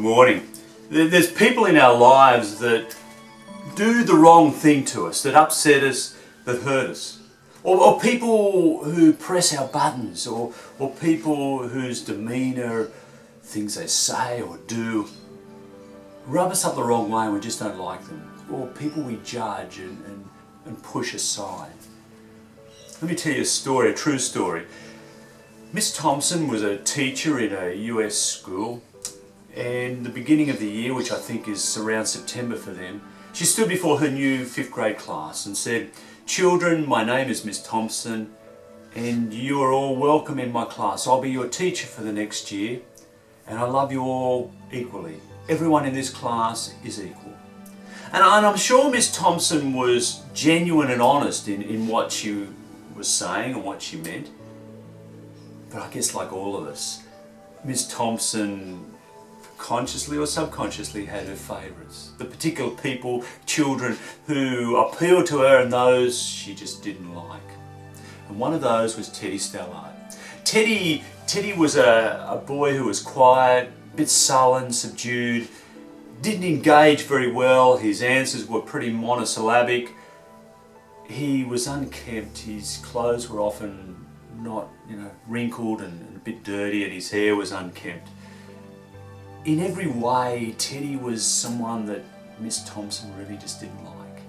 morning. There's people in our lives that do the wrong thing to us, that upset us, that hurt us. Or people who press our buttons, or people whose demeanour, things they say or do, rub us up the wrong way and we just don't like them. Or people we judge and push aside. Let me tell you a story, a true story. Miss Thompson was a teacher in a US school, and the beginning of the year, which I think is around September for them, she stood before her new 5th grade class and said, "Children, my name is Miss Thompson, and you are all welcome in my class. I'll be your teacher for the next year, and I love you all equally. Everyone in this class is equal." And I'm sure Miss Thompson was genuine and honest in what she was saying and what she meant. But I guess like all of us, Miss Thompson consciously or subconsciously had her favourites. The particular people, children who appealed to her and those she just didn't like. And one of those was Teddy Stallard. Teddy was a boy who was quiet, a bit sullen, subdued, didn't engage very well. His answers were pretty monosyllabic. He was unkempt. His clothes were often not, wrinkled and a bit dirty, and his hair was unkempt. In every way, Teddy was someone that Miss Thompson really just didn't like.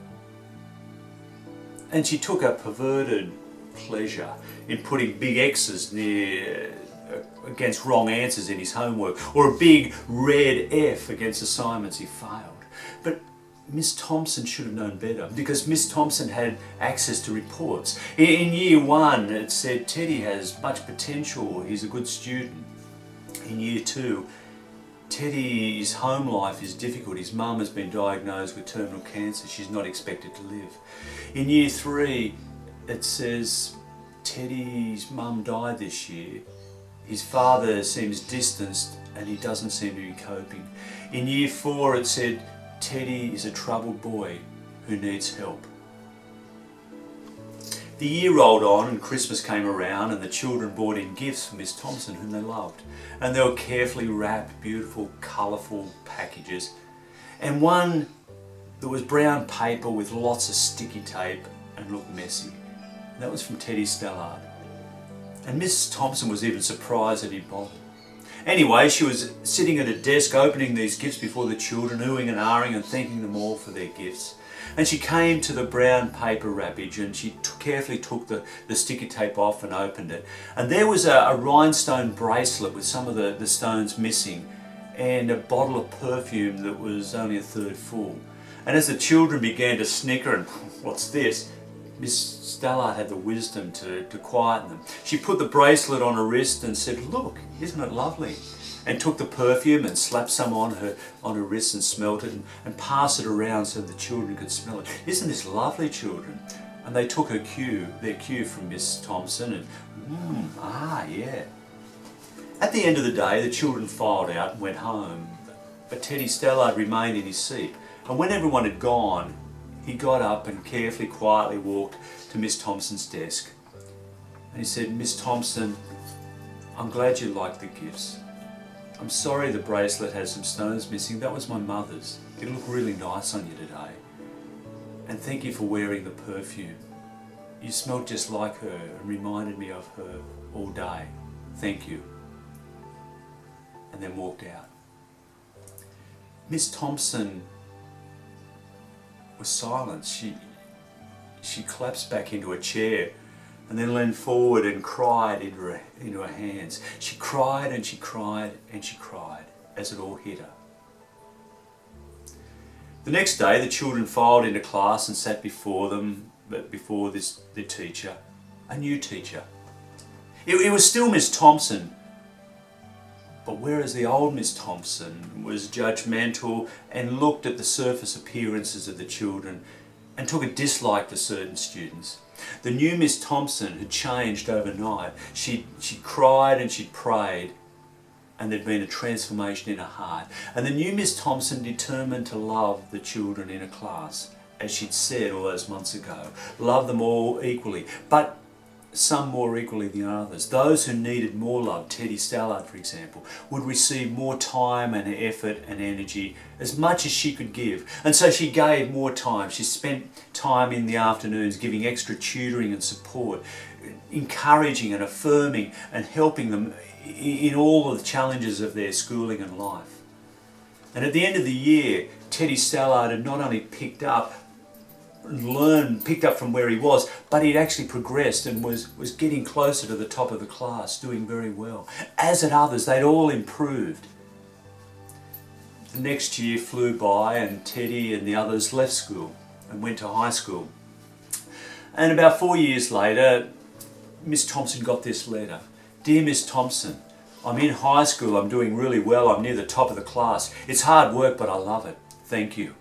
And she took a perverted pleasure in putting big X's against wrong answers in his homework, or a big red F against assignments he failed. But Miss Thompson should have known better, because Miss Thompson had access to reports. In year 1 it said Teddy has much potential, he's a good student. In year 2, Teddy's home life is difficult. His mum has been diagnosed with terminal cancer, she's not expected to live. In year 3 it says Teddy's mum died this year, his father seems distanced and he doesn't seem to be coping. In year 4 it said Teddy is a troubled boy who needs help. The year rolled on and Christmas came around, and the children brought in gifts for Miss Thompson, whom they loved. And they were carefully wrapped, beautiful, colourful packages. And one that was brown paper with lots of sticky tape and looked messy. And that was from Teddy Stallard. And Miss Thompson was even surprised that he'd bothered. Anyway, she was sitting at a desk opening these gifts before the children, oohing and ahhing and thanking them all for their gifts. And she came to the brown paper wrappage and she carefully took the sticky tape off and opened it. And there was a rhinestone bracelet with some of the stones missing, and a bottle of perfume that was only a third full. And as the children began to snicker and, "What's this?" Miss Stallard had the wisdom to quieten them. She put the bracelet on her wrist and said, "Look, isn't it lovely?" And took the perfume and slapped some on her wrist and smelt it and passed it around so the children could smell it. "Isn't this lovely, children?" And they took their cue from Miss Thompson and, yeah. At the end of the day, the children filed out and went home, but Teddy Stallard remained in his seat. And when everyone had gone, he got up and carefully, quietly walked to Miss Thompson's desk. And he said, "Miss Thompson, I'm glad you liked the gifts. I'm sorry the bracelet has some stones missing. That was my mother's. It looked really nice on you today. And thank you for wearing the perfume. You smelled just like her and reminded me of her all day. Thank you." And then walked out. Miss Thompson was silent. She collapsed back into a chair and then leaned forward and cried into her hands. She cried and she cried and she cried as it all hit her. The next day the children filed into class and sat before the teacher, a new teacher. It was still Miss Thompson, but whereas the old Miss Thompson was judgmental and looked at the surface appearances of the children and took a dislike to certain students, the new Miss Thompson had changed overnight. She cried and she prayed, and there'd been a transformation in her heart. And the new Miss Thompson determined to love the children in her class, as she'd said all those months ago. Love them all equally. But some more equally than others. Those who needed more love, Teddy Stallard for example, would receive more time and effort and energy, as much as she could give. And so she gave more time. She spent time in the afternoons giving extra tutoring and support, encouraging and affirming and helping them in all of the challenges of their schooling and life. And at the end of the year, Teddy Stallard had not only picked up from where he was, but he'd actually progressed and was getting closer to the top of the class, doing very well. As had others, they'd all improved. The next year flew by and Teddy and the others left school and went to high school. And about 4 years later, Miss Thompson got this letter. Dear Miss Thompson, I'm in high school, I'm doing really well, I'm near the top of the class. It's hard work, but I love it. Thank you.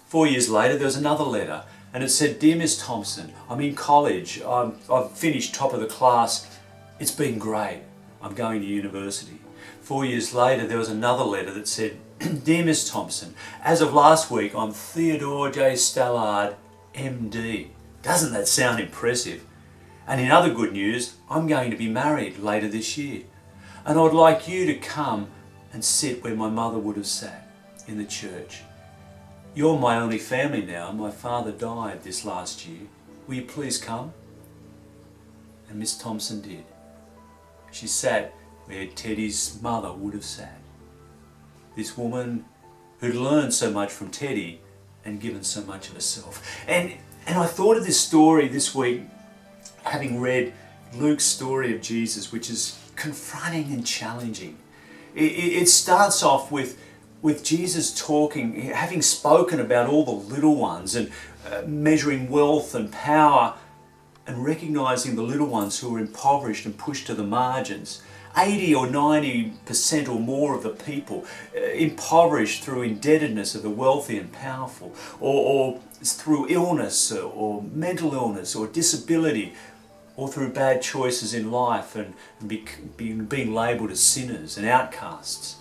4 years later, there was another letter, and it said, Dear Miss Thompson, I'm in college, I've finished top of the class, it's been great, I'm going to university. 4 years later, there was another letter that said, Dear Miss Thompson, as of last week, I'm Theodore J. Stallard, MD. Doesn't that sound impressive? And in other good news, I'm going to be married later this year. And I'd like you to come and sit where my mother would have sat, in the church. You're my only family now. My father died this last year. Will you please come? And Miss Thompson did. She sat where Teddy's mother would have sat. This woman who'd learned so much from Teddy and given so much of herself. And I thought of this story this week, having read Luke's story of Jesus, which is confronting and challenging. It starts off with Jesus talking, having spoken about all the little ones and measuring wealth and power and recognizing the little ones who are impoverished and pushed to the margins. 80 or 90% or more of the people impoverished through indebtedness of the wealthy and powerful, or through illness or mental illness or disability, or through bad choices in life and being labelled as sinners and outcasts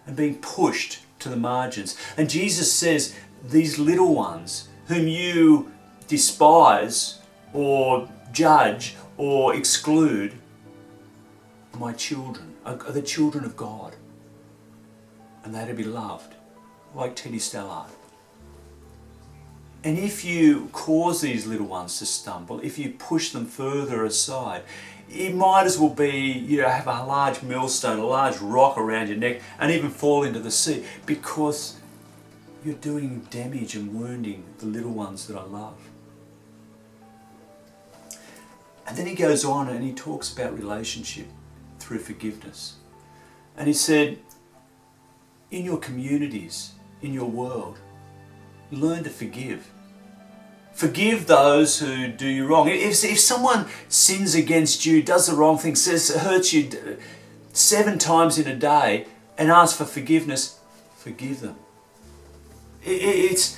and being pushed to the margins. And Jesus says, these little ones whom you despise or judge or exclude are my children, are the children of God. And they're to be loved, like Teddy Stallard. And if you cause these little ones to stumble, if you push them further aside, it might as well be, have a large millstone, a large rock around your neck and even fall into the sea, because you're doing damage and wounding the little ones that I love. And then he goes on and he talks about relationship through forgiveness. And he said, in your communities, in your world, learn to forgive. Forgive those who do you wrong. If someone sins against you, does the wrong thing, hurts you 7 times in a day and asks for forgiveness, forgive them. It's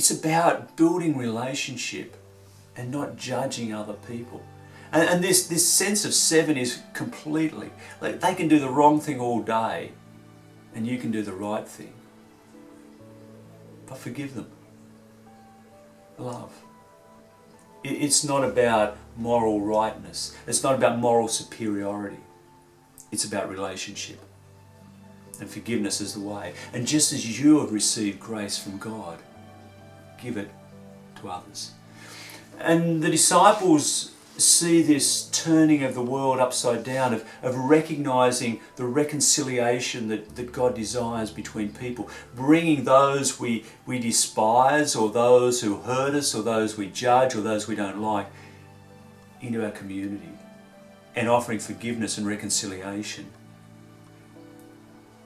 about building relationship and not judging other people. And this sense of 7 is completely, like, they can do the wrong thing all day and you can do the right thing. But forgive them. Love. It's not about moral rightness. It's not about moral superiority. It's about relationship. And forgiveness is the way. And just as you have received grace from God, give it to others. And the disciples see this turning of the world upside down, of recognizing the reconciliation that God desires between people, bringing those we despise, or those who hurt us, or those we judge, or those we don't like, into our community, and offering forgiveness and reconciliation.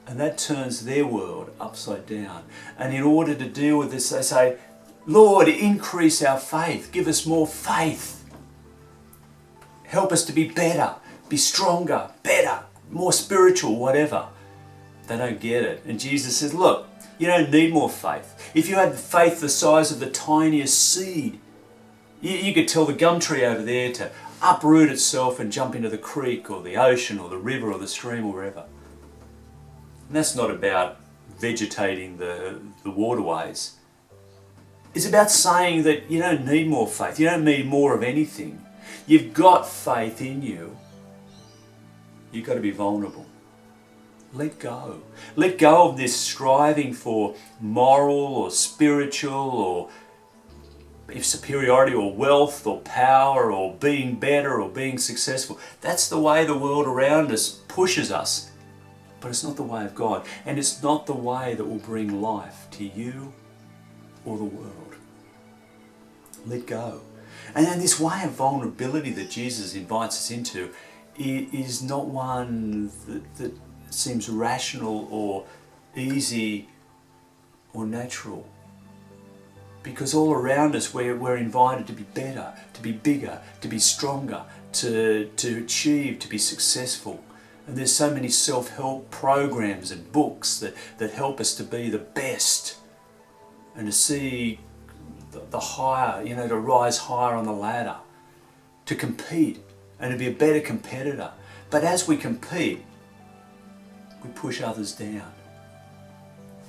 And that turns their world upside down. And in order to deal with this, they say, Lord, increase our faith, give us more faith. Help us to be better, be stronger, better, more spiritual, whatever. They don't get it. And Jesus says, look, you don't need more faith. If you had faith the size of the tiniest seed, you could tell the gum tree over there to uproot itself and jump into the creek or the ocean or the river or the stream or wherever. And that's not about vegetating the waterways. It's about saying that you don't need more faith. You don't need more of anything. You've got faith in you. You've got to be vulnerable. Let go. Let go of this striving for moral or spiritual or superiority or wealth or power or being better or being successful. That's the way the world around us pushes us. But it's not the way of God. And it's not the way that will bring life to you or the world. Let go. And then this way of vulnerability that Jesus invites us into is not one that seems rational or easy or natural. Because all around us we're invited to be better, to be bigger, to be stronger, to achieve, to be successful. And there's so many self-help programs and books that help us to be the best and to see the higher, to rise higher on the ladder, to compete and to be a better competitor. But as we compete, we push others down.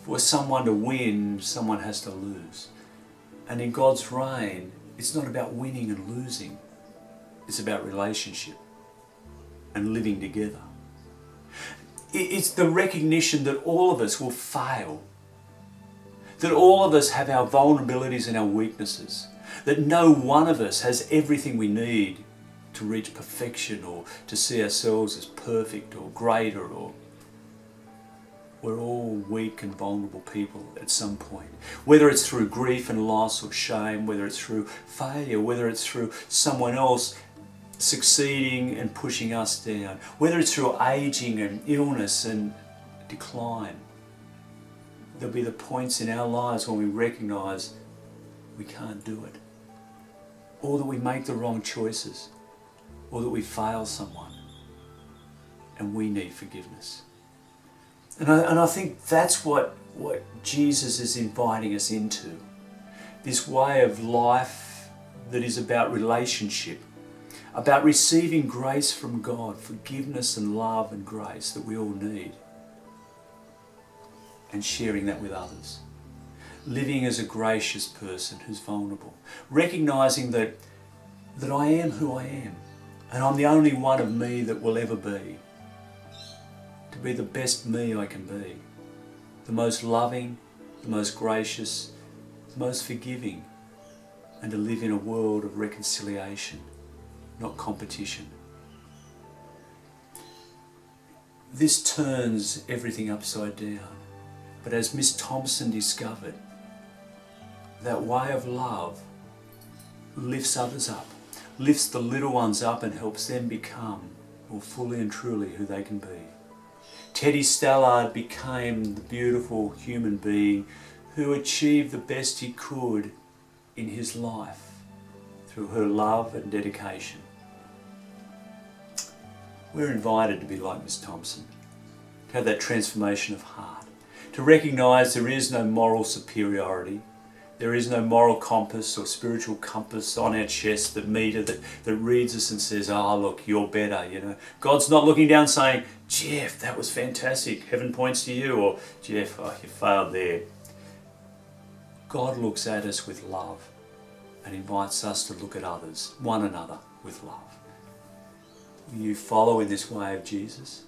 For someone to win, someone has to lose. And in God's reign, it's not about winning and losing. It's about relationship and living together. It's the recognition that all of us will fail. That all of us have our vulnerabilities and our weaknesses. That no one of us has everything we need to reach perfection or to see ourselves as perfect or greater. Or we're all weak and vulnerable people at some point. Whether it's through grief and loss or shame, whether it's through failure, whether it's through someone else succeeding and pushing us down, whether it's through aging and illness and decline. There'll be the points in our lives when we recognise we can't do it, or that we make the wrong choices, or that we fail someone and we need forgiveness. And I think that's what Jesus is inviting us into. This way of life that is about relationship, about receiving grace from God, forgiveness and love and grace that we all need, and sharing that with others. Living as a gracious person who's vulnerable. Recognising that I am who I am, and I'm the only one of me that will ever be. To be the best me I can be. The most loving, the most gracious, the most forgiving, and to live in a world of reconciliation, not competition. This turns everything upside down. But as Miss Thompson discovered, that way of love lifts others up, lifts the little ones up and helps them become more fully and truly who they can be. Teddy Stallard became the beautiful human being who achieved the best he could in his life through her love and dedication. We're invited to be like Miss Thompson, to have that transformation of heart, to recognise there is no moral superiority, there is no moral compass or spiritual compass on our chest, the meter that reads us and says, oh look, you're better, God's not looking down saying, Jeff, that was fantastic, heaven points to you, or Jeff, oh, you failed there. God looks at us with love and invites us to look at others, one another, with love. Will you follow in this way of Jesus?